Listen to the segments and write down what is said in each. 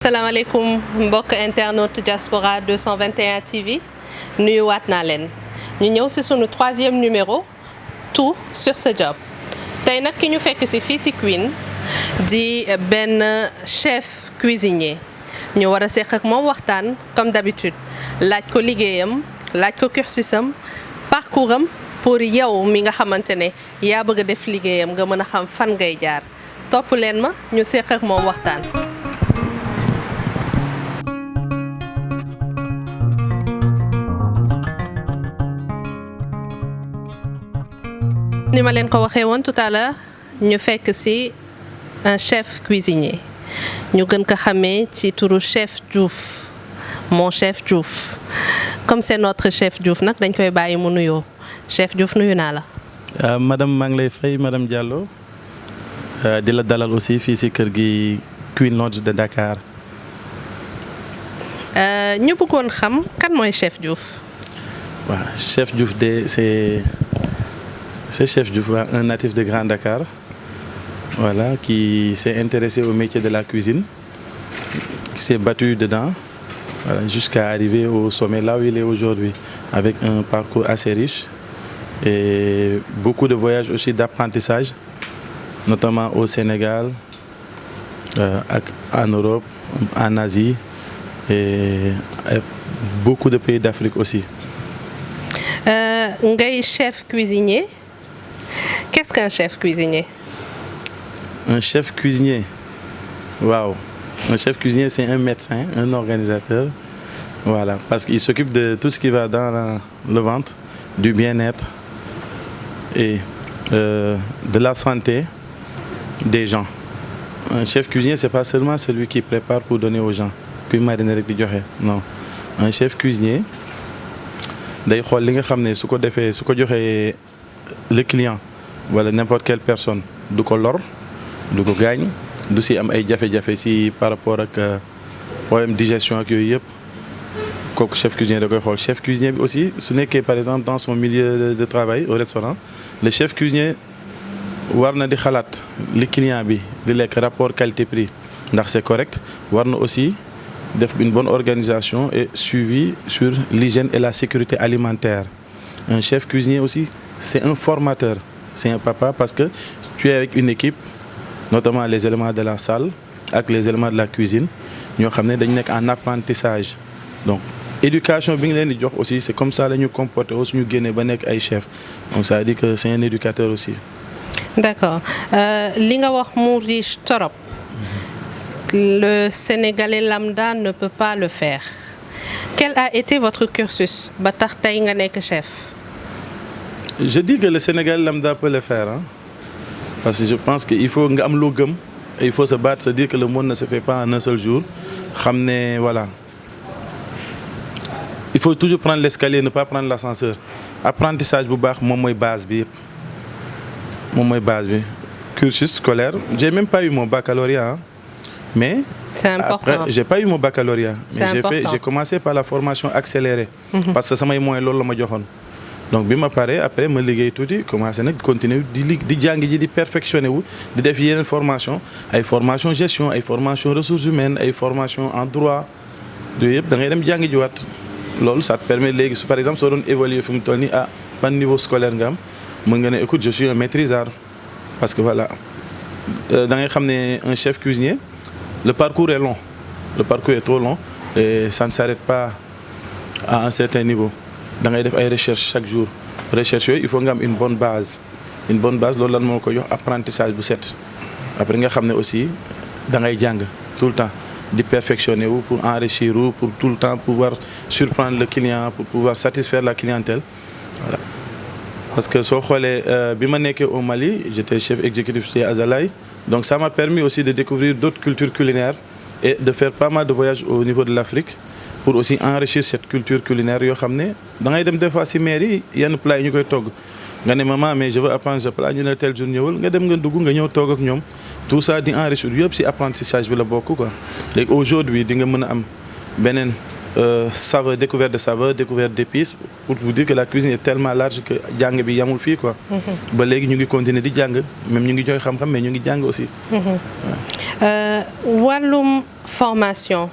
salaamaaleykum mbokk internaute Diaspora 221 TV nuyuwaat naa leen ñu ñëw ci sunu troisième numéro tout sur ce job tey nag ki ñu fekk ci fii ci Queen di benn chef cuisinier ñu war a seq ak moom waxtaan comme d'habitude laaj ko liggéeyam laaj ko cursusam parcours am pour yow mi nga xamante ne yaa bëgg a def liggéeyam nga mën a xam fan ngay jaar topp leen ma ñu seq ak moom waxtaan. ni ma leen ko waxee woon tout à l'heure ñu fekk ci un chef cuisinier ñu gën ko xamee ci turu chef Diouf mon chef Diouf comme c'est notre chef Diouf nag dañ koy bàyyi mu nuyoo chef Diouf nuyu naa la. madame maa ngi lay fay madame Diallo di la dalal aussi fii ci kër gi Queen Lodge de Dakar. ñu bëggoon xam kan mooy chef Diouf. waaw chef Diouf de c'est chef Diouf, un natif de Grand Dakar, voilà, qui s'est intéressé au métier de la cuisine, qui s'est battu dedans, voilà, jusqu'à arriver au sommet là où il est aujourd'hui, avec un parcours assez riche et beaucoup de voyages aussi d'apprentissage, notamment au Sénégal, en Europe, en Asie et beaucoup de pays d'Afrique aussi. Ngay chef cuisinier. Qu'est-ce qu'un chef cuisinier? Un chef cuisinier, waouh! Un chef cuisinier, c'est un médecin, un organisateur, voilà, parce qu'il s'occupe de tout ce qui va dans le ventre, du bien-être et de la santé des gens. Un chef cuisinier, c'est pas seulement celui qui prépare pour donner aux gens, kuy mariner rek di joxe, non. Un chef cuisinier day xool li nga xam ne su ko defee su ko joxee le client wala n'importe quelle personne du ko lor du ko gaañ du si am ay jafe-jafe si par rapport ak problème digestion ak yooyu yëpp kooku chef cuisinier da koy xool. Chef cuisinier bi aussi su nekkee par exemple dans son milieu de travail au restaurant le chef cuisinier war na di xalaat li client bi di lekk rapport qualité-prix ndax c'est correct war na aussi def une bonne organisation et suivi sur l'hygiène et la sécurité alimentaire. Un chef cuisinier aussi, c'est un formateur, c'est un papa parce que tu es avec une équipe, notamment les éléments de la salle avec les éléments de la cuisine, ñoo xam ne dañu nekk en apprentissage. Donc éducation bi nga leen di jox aussi c'est comme ça la ñu comporter aussi ñu génnee ba nekk ay chef. Donc ça veut dire que c'est un éducateur aussi. D'accord. Li nga wax mu riche torop. Le Sénégalais lambda ne peut pas le faire. Quel a été votre cursus ba tax tey nga nekk chef? Je dis que le Sénégalais lambda peut le faire, hein? Parce que je pense qu'il faut nga am loo gëm et il faut se battre, se dire que le monde ne se fait pas en un seul jour. Xam ne voilà. Il faut toujours prendre l'escalier, ne pas prendre l'ascenseur. Apprentissage bu baax moom mooy base bi yëpp. Moom mooy base bi. Cursus scolaire, j'ai même pas eu mon baccalauréat, hein? Mais c'est important. Après, j'ai pas eu mon baccalauréat. Mais j'ai commencé par la formation accélérée. Parce que samay moyens loolu la ma joxoon. Donc bi ma paree après ma liggéey tuuti commencé nag continuer di jàng ji di perfectionner wu di def yeneen formation ay formation gestion ay formation ressources humaines ay formation en droit yooyu yëpp da ngay dem jàng jiwaat loolu ça te permet léegi su par exemple soo doon évaluer fi mu toll nii ban niveau scolaire nga am mën nga ne écoute je suis un maîtrisard parce que voilà da ngay xam ne un chef cuisinier le parcours est long, le parcours est trop long et ça ne s'arrête pas à un certain niveau. Da ngay def ay recherche chaque jour recherche yooyu il faut nga am une bonne base loolu lan moo ko jox apprentissage bu set après nga xam ne aussi da ngay jàng tout le temps di perfectionner wu pour enrichir wu pour tout le temps pouvoir surprendre le client pour pouvoir satisfaire la clientèle voilà. Parce que soo xoolee bi ma nekkee au Mali j'étais chef exécutif chez Azalaï. Donc ça m'a permis aussi de découvrir d'autres cultures culinaires et de faire pas mal de voyages au niveau de l'Afrique pour aussi enrichir cette culture culinaire yoo xam ne da ngay dem des fois ci mairie yenn plat yi ñu koy togg nga ne maman mais je veux apprendre ce plat ñu ne tel jour ñëwal nga dem nga dugg nga ñëw toog ak ñoom tout ça di enrichir yëpp ci apprentissage bi la bokk quoi. Léegi aujourd'hui di nga mën a am beneen saveur, découverte de saveur, découverte d'épices, pour vous dire que la cuisine est tellement large que jàng bi yamul fii quoi. ba léegi ñu ngi continuer di jàng même ñu ngi joxe xam-xam mais ñu ngi jàng aussi. wàllum formation.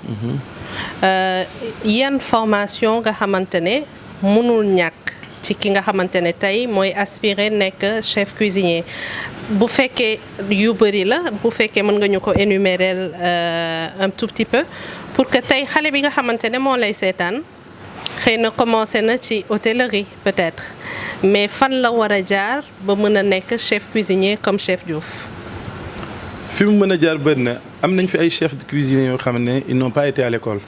yan formation nga xamante ne mënul ñàkk ci ki nga xamante ne tey mooy aspirer nekk chef cuisinier bu fekkee yu bëri la bu fekkee mën nga ñu ko énumérer un tout petit peu pour que tey xale bi nga xamante ne moo lay seetaan xëy na commencé na ci hôtellerie peut-être mais fan la war a jaar ba mën a nekk chef cuisinier comme chef Diouf. fi mu mën a jaar bëri na am nañ fi ay chefs de cuisine yoo xam ne ils n'ont pas été à l'école.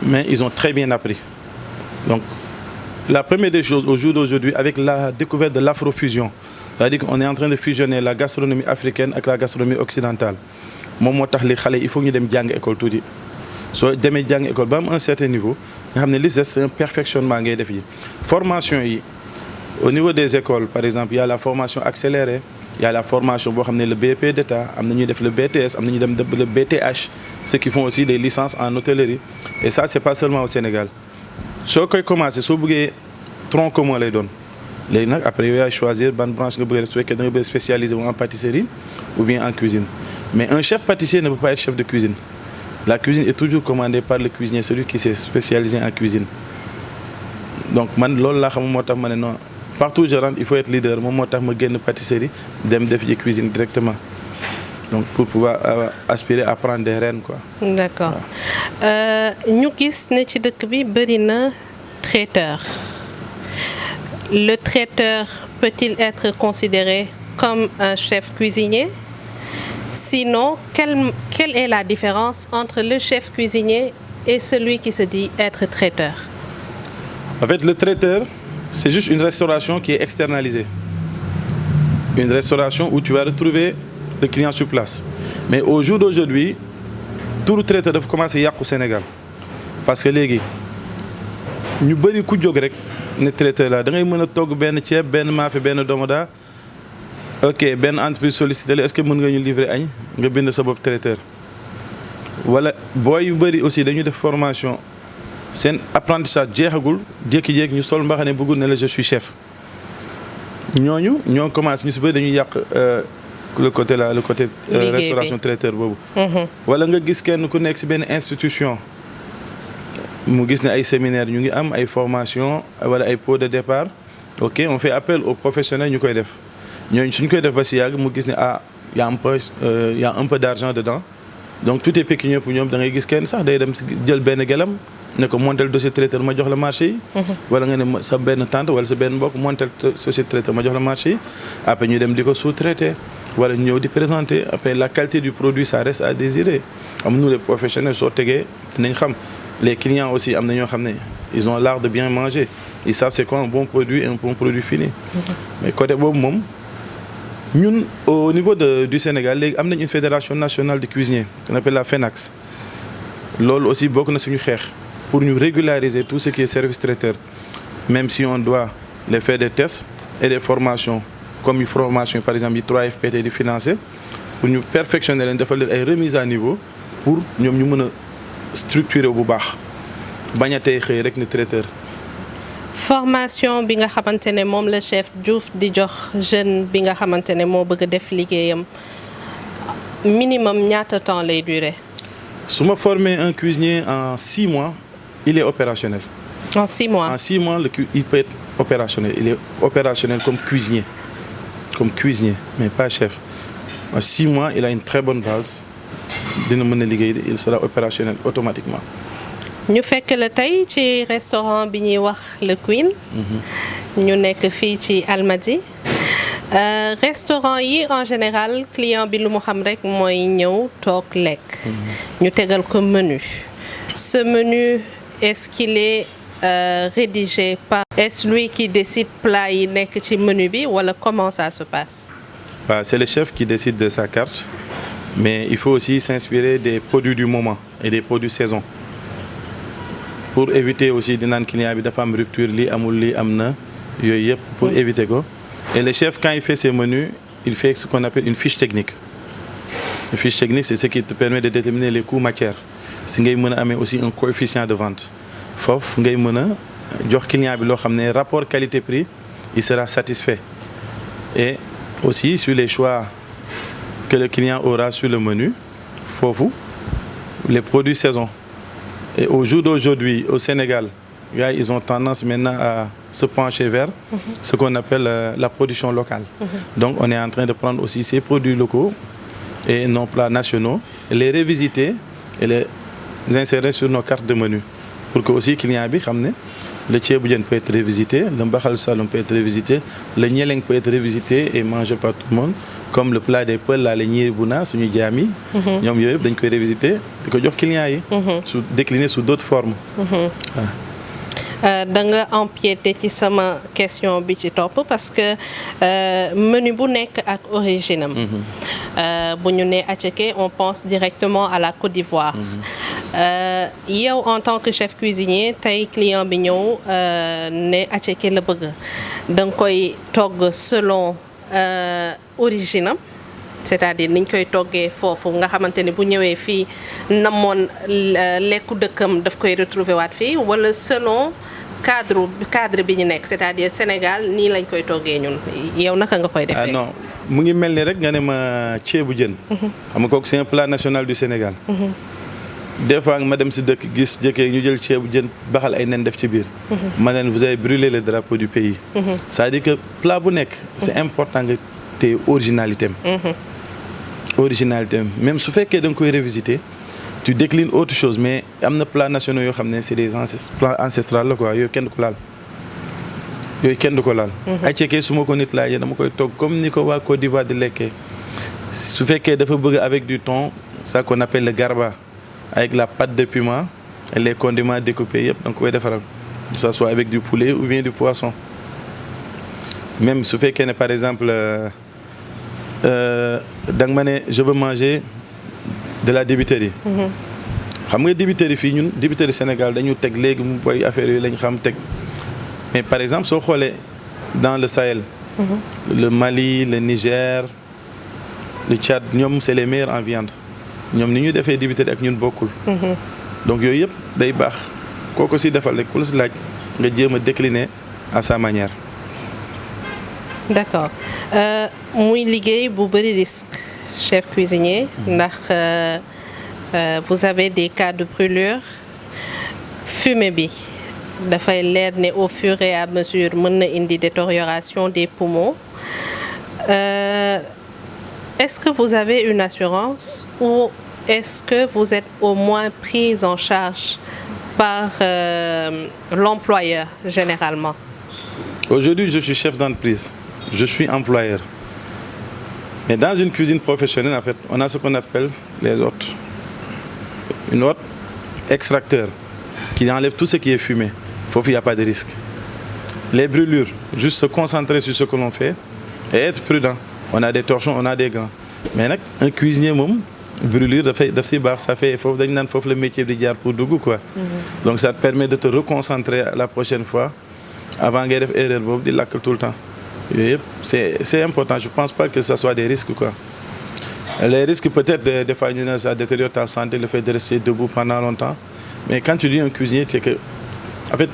mais ils ont très bien appris donc la première des choses au jour d'aujourd'hui avec la découverte de l'afrofusion c'est-à-dire qu'on est en train de fusionner la gastronomie africaine ak la gastronomie occidentale moom moo tax li xale il faut ñu dem jàng école tuuti soo demee jàng école ba am un certain niveau nga xam ne li c'est un perfectionnement ngay def yi formation yi au niveau des écoles par exemple il y a la formation accélérée il y a la formation boo xam ne le BP d'État am na ñuy def le BTS am na ñuy dem le BTH ceux qui font aussi des licences en hôtellerie et ça c'est pas seulement au Sénégal soo koy commencer soo bëggee tronc commun lay doon léegi nag après yow yaay choisir ban branche nga bëgg rek su fekkee da nga bëgg spécialiser wu en pâtisserie ou bien en cuisine mais un chef pâtissier ne peut pas être chef de cuisine la cuisine est toujours commandée par le cuisinier celui qui s'est spécialisé en cuisine donc man loolu laa xam moo tax ma ne non partout où je rentre il faut être leader moom moo tax ma génn pâtisserie dem def ji cuisine directement donc pour pouvoir aspirer à prendre des rênes quoi. D'accord ñu gis ne ci dëkk bi bëri na traiteur le traiteur peut-il être considéré comme un chef cuisinier sinon quelle est la différence entre le chef cuisinier et celui qui se dit être traiteur? En fait le traiteur c'est juste une restauration qui est externalisée une restauration où tu vas retrouver le client sur place mais au jour d'aujourd'hui tout traiteur dafa commencer yàqu Sénégal parce que léegi ñu bëri ku jóg rek ne traiteur la da ngay mën a togg benn ceeb benn maafe benn domoda ok benn entreprise sollicité la est-ce que mën nga ñu livrer añ nga bind sa bopp traiteur wala booy yu bëri aussi dañu def formation seen apprentissage jeexagul jékki-jékki ñu sol mbaxane bëggul ne la je suis chef ñooñu ñoo commencé ñu si bëri dañuy yàq le côté restauration traiteur boobu wala nga gis kenn ku nekk si benn institution mu gis ne ay séminaire ñu ngi am ay formation wala ay pots de départ ok on fait appel aux professionnels ñu koy def ñooñu suñ koy def ba si yàgg mu gis ne y a un peu d'argent dedans donc tout est pécunier pour ñoom da ngay gis kenn sax day dem jël benn gelam ne ko montel dossier traiteur ma jox la marché yi wala nga ne sa benn tante wala sa benn mbokk montel dossier traiteur ma jox la marché yi après ñu dem di ko sous-traiter wala ñu ñëw di présenter après la qualité du produit ça reste à désirer am nous les professionnels soo tegee dinañ xam les clients aussi am na ñoo xam ne ils ont l'art de bien manger ils savent c'est quoi un bon produit et un bon produit fini mais côté boobu moom ñun au niveau du Sénégal léegi am nañ une fédération nationale de cuisiniers qu'on appelle la FENAX loolu aussi bokk na suñu xeex pour ñu régulariser tout ce qui est service traiteur même si on doit les faire des tests et des formations comme une formation par exemple yi 3FPT di financer pour ñu perfectionner leen defal leen ay remise à niveau pour ñoom ñu mën a structurer bu baax bañ a tey xëy rek ne traiteur. formation bi nga xamante ne moom la chef Diouf di jox jeune bi nga xamante ne moo bëgg a def liggéeyam minimum ñaata temps lay durer. su ma former un cuisinier en 6 mois il est opérationnel. En 6 mois. En 6 mois il peut être opérationnel il est opérationnel comme cuisinier mais pas chef en 6 mois il a une très bonne base dina mën a liggéey il sera opérationnel automatiquement. ñu fekk la tey ci restaurant bi ñuy wax Le Queen. ñu nekk fii ci Almadies. restaurant yi en général client bi lu mu xam rek mooy ñëw toog lekk. ñu tegal ko menu. ce menu est-ce qu'il est rédigé par. est-ce lui qui décide plat yi nekk ci menu bi wala comment ça se passe. C'est le chef qui décide de sa carte mais il faut aussi s'inspirer des produits du moment et des produits saison. pour éviter aussi di naan client bi dafa am rupture lii amul lii am na yooyu yëpp pour éviter ko et le chef quand il fait ses menus il fait ce qu'on appelle une fiche technique. Une fiche technique c'est ce qui te permet de déterminer les coûts matières si ngay mën a amee aussi un coefficient de vente foofu ngay mën a jox client bi loo xam ne rapport qualité-prix il sera satisfait et aussi sur les choix que le client aura sur le menu foofu les produits saison. Et au jour d'aujourd'hui, au Sénégal, ils ont tendance maintenant à se pencher vers ce qu'on appelle la production locale. Donc on est en train de prendre aussi ces produits locaux et nos plats nationaux, et les revisiter et les insérer sur nos cartes de menu. Pour que aussi client bi xam ne le ceebu jën peut être revisité, le mbaxal saloum peut être revisité, le ñeleng peut être revisité et mangé par tout le monde. Comme le plat des Peuls, les ñiiri buna suñu jaam yi. ñoom yooyu yëpp dañ koy revisiter di ko jox clients yi. Décliner sous d'autres formes. da nga empiété ci sama question bi ci topp parce que menu bu nekk ak origine am. bu ñu nee attiéké on pense directement à la Côte d'Ivoire. yow en tant que chef cuisinier tey client bi ñëw ne attiéké la bëgg da nga koy togg selon origine am c'est-à-dire niñ koy toggee foofu nga xamante ne bu ñëwee fii namoon lekku dëkkam daf koy retrouver waat fii wala selon cadre bi ñu nekk c'est-à-dire Sénégal nii lañ koy toggee ñun yow naka nga koy defee. Ah non mu ngi mel ni rek nga ne ma ceebu jën. xam nga kooku c'est un plat national du Sénégal. Des fois ma dem si dëkk gis jëkkee ñu jël ceebu jën baxal ay nen def ci biir. ma ne vous avez brûlé le drapeau du pays. c'est-à-dire que plat bu nekk. c'est important nga téye originalité am. Originalité am même su fekkee da nga koy révisiter tu déclines autre chose mais am na plats nationaux yoo xam ne c'est des plats ancestrales la quoi yooyu kenn du ko laal. yooyu kenn du ko laal. attiéké su ma ko nit laajee dama koy togg comme ni ko waa Côte d'Ivoire di lekkee su fekkee dafa bëgg avec du thon ça qu'on appelle le garba avec la pâte de piment et les condiments découpés yëpp da nga koy defaral que ça soit avec du poulet ou bien du poisson même su fekkee ne par exemple da nga ma ne je veux manger de la débiterie. xam nga débiterie fii ñun débiterie Sénégal dañu teg léegi mu boy affaire yooyu lañ xam teg mais par exemple soo xoolee dans le Sahel. le Mali le Niger le Tchad ñoom c'est les meilleurs en viande ñoom ni ñu defee débiterie ak ñun bokkul. donc yooyu yëpp day baax kooku si defal rek ku la si laaj nga jéem a décliner à sa manière. D'accord muy liggéey bu bari risque chef cuisinier ndax vous avez des cas de brûlure fumée bi dafay leer ne au fur et à mesure mën na indi détérioration des poumons est-ce que vous avez une assurance ou est-ce que vous êtes au moins prise en charge par l'employeur généralement? Aujourd'hui, je suis chef d'entreprise. Je suis employeur. Mais dans une cuisine professionnelle, en fait, on a ce qu'on appelle les hôtes. Une hôte extracteur qui enlève tout ce qui est fumé. Il n'y a pas de risque. Les brûlures, juste se concentrer sur ce que l'on fait et être prudent. On a des torchons, on a des gants. Mais un cuisinier, brûlure, ça fait le métier de diar pour Dougou, quoi. Donc ça te permet de te reconcentrer la prochaine fois avant de faire erreur de lac tout le temps. C'est important. Je ne pense pas que ce soit des risques, quoi. Les risques, peut-être, des fois, ça détériore ta santé, le fait de rester debout pendant longtemps. Mais quand tu dis un cuisinier, c'est que, en fait,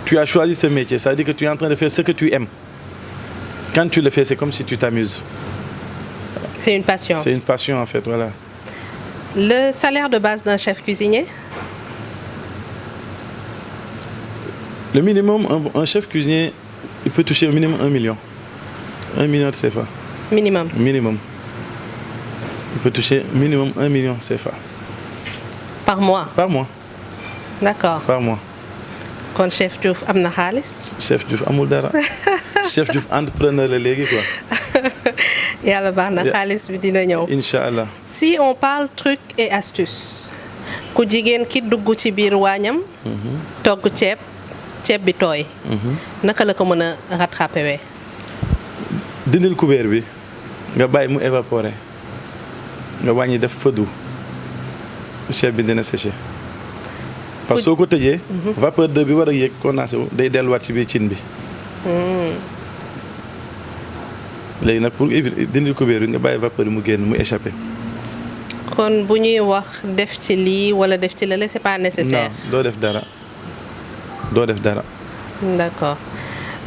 tu as choisi ce métier. Ça veut dire que tu es en train de faire ce que tu aimes. Quand tu le fais, c'est comme si tu t'amuses. C'est une passion. C'est une passion, en fait, voilà. Le salaire de base d'un chef cuisinier? Le minimum, un chef cuisinier, il peut toucher au minimum 1 million. 1 million de CFA. Minimum. Minimum. Il peut toucher minimum 1 million CFA. Par mois? Par mois. D'accord. Par mois. Kon chef Diouf am na xaalis? Chef Diouf amul dara. Chef Diouf entrepreneur la léegi quoi. Yàlla baax na xaalis bi dina ñëw. Inch'Allah. Si on parle trucs et astuces ku jigéen ki dugg ci biir waañam. togg ceeb bi tooy. naka la ko mën a rattraper wee? dindil couvert bi nga bàyyi mu évaporer nga wàññi def feu doux ceeb bi dina sécher. parce que soo ko tëjee. vapeur d'eau bi war a yéeg condensé wu day delluwaat ci biir cin bi. léegi nag pour éviter dindil couvert bi nga bàyyi vapeur bi mu génn mu échappé. kon bu ñuy wax def ci lii wala def ci lële c'est pas nécessaire. non doo def dara doo def dara. d'accord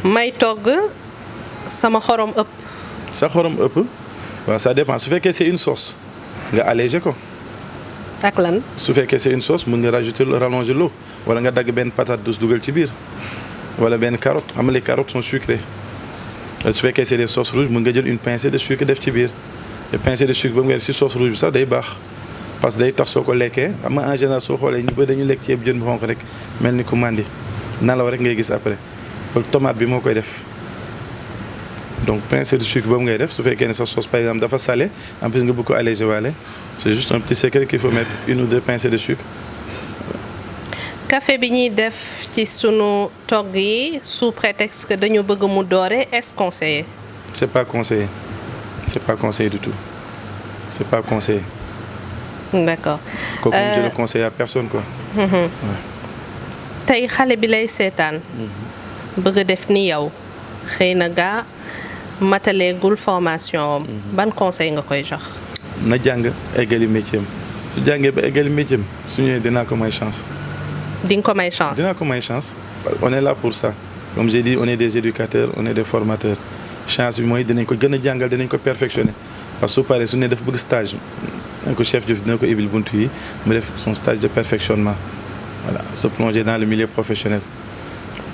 may togg sama xorom ëpp. sa xorom ëpp waaw ça dépend su fekkee c'est une sauce nga alléger ko. ak lan. su fekkee c'est une sauce mun nga rallonger l'eau wala nga dagg benn patate douce dugal ci biir wala benn carotte xam nga les carottes sont sucrées su fekkee c'est des sauces rouges mun nga jël une pincée de sucre def ci biir te pincée de sucre boobu nga def si sauce rouge bi sax day baax parce que day tax soo ko lekkee xam nga en général soo xoolee ñu bëri dañu lekk ceeb jën bu xonq rek mel ni ku màndi nalaw rek ngay gis après loolu tomate bi moo koy def donc pincée de sucre boobu ngay def su fekkee ne sa sauce par exemple dafa salé en plus nga bëgg ko alléger waale c'est juste un petit secret qu'il faut mettre 1 ou 2 pincées de sucre. café bi ñuy def ci sunu togg yi sous prétexte que dañu bëgg mu doore est-ce conseillé. c'est pas conseillé c'est pas conseillé du tout c'est pas conseillé. d'accord. kooku je le conseille à personne quoi. tey xale bi lay seetaan. bëgg a def ni yow xëy na gaa mataleegul formation am. ban conseil nga koy jox. na jàng eggali métier am su jàngee ba eggali métier am su ñëwee dinaa ko may chance. di nga ko may chance. dinaa ko may chance on est là pour ça comme j'ai dit on est des éducateurs on est des formateurs chance bi mooy dinañ ko gën a jàngal dinañ ko perfectionner parce que su paree su ne dafa bëgg stage dina ko chef Diouf dina ko ibil buntu yi mu def son stage de perfectionnement voilà se plonger dans le milieu professionnel.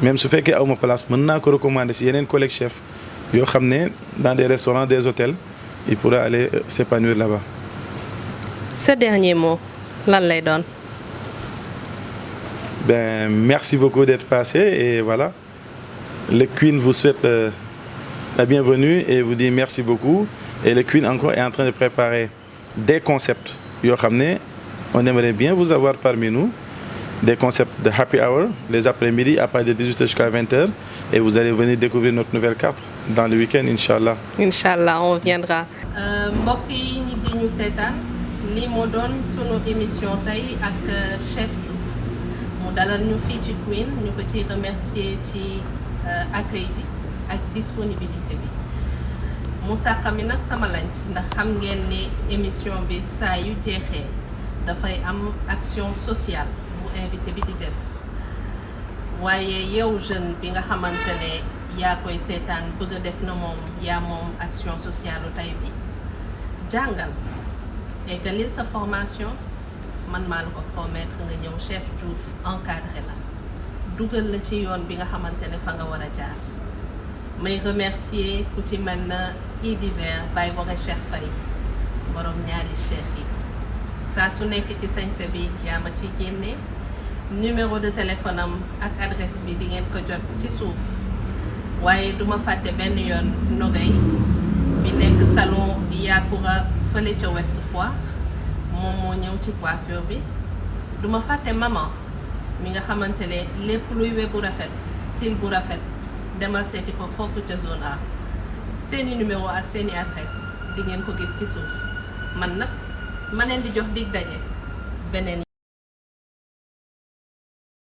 même su fekkee awma place mën naa ko recommander si yeneen collègues chefs yoo xam ne dans des restaurants des hôtels il pourra aller s'épanouir là-bas. ce dernier mot lan lay doon. Ben merci beaucoup d'être passé et voilà le Queen vous souhaite la bienvenue et vous dit merci beaucoup et le Queen encore est en train de préparer des concepts yoo xam ne on aimerait bien vous avoir parmi nous. Des concepts de happy hour les après-midi à partir de 18h jusqu'à 20h et vous allez venir découvrir notre nouvelle carte dans le week-end inchallah. Inchallah on viendra. mbokk yi ñi di ñu seetaan lii moo doon sunu émission tey ak chef Diouf mu dalal ñu fii ci Queen ñu ko ci remercier ci accueil bi ak disponibilité bi mu sàqa mi nag sama lanc ndax xam ngeen ni émission bi saa yu jeexee dafay am action sociale. invité bi di def waaye yow jeune bi nga xamante ne yaa koy seetaan bëgg a def na moom yaa moom action sociale u tey bi jàngal eggalil sa formation man maa la ko promettre nga ñëw chef Diouf encadré la dugal la ci yoon bi nga xamante ne fa nga war a jaar may remercier ku ci mel na Idiver Baye Boré Cheikh Faye borom ñaari cheikh yi saa su nekk ci sañse bi yaa ma ciy génne numéro de téléphone am ak adresse bi di ngeen ko jot ci suuf waaye duma fàtte benn yoon Nogay bi nekk salon Yakura fële ca Ouest Foire moom moo ñëw ci coiffure bi duma fàtte maman mi nga xamante ne lépp luy we bu rafet style bu rafet demal seeti ko foofu ca zone A seeni numéro ak seeni adresse di ngeen ko gis ci suuf man nag ma leen di jox dig daje beneen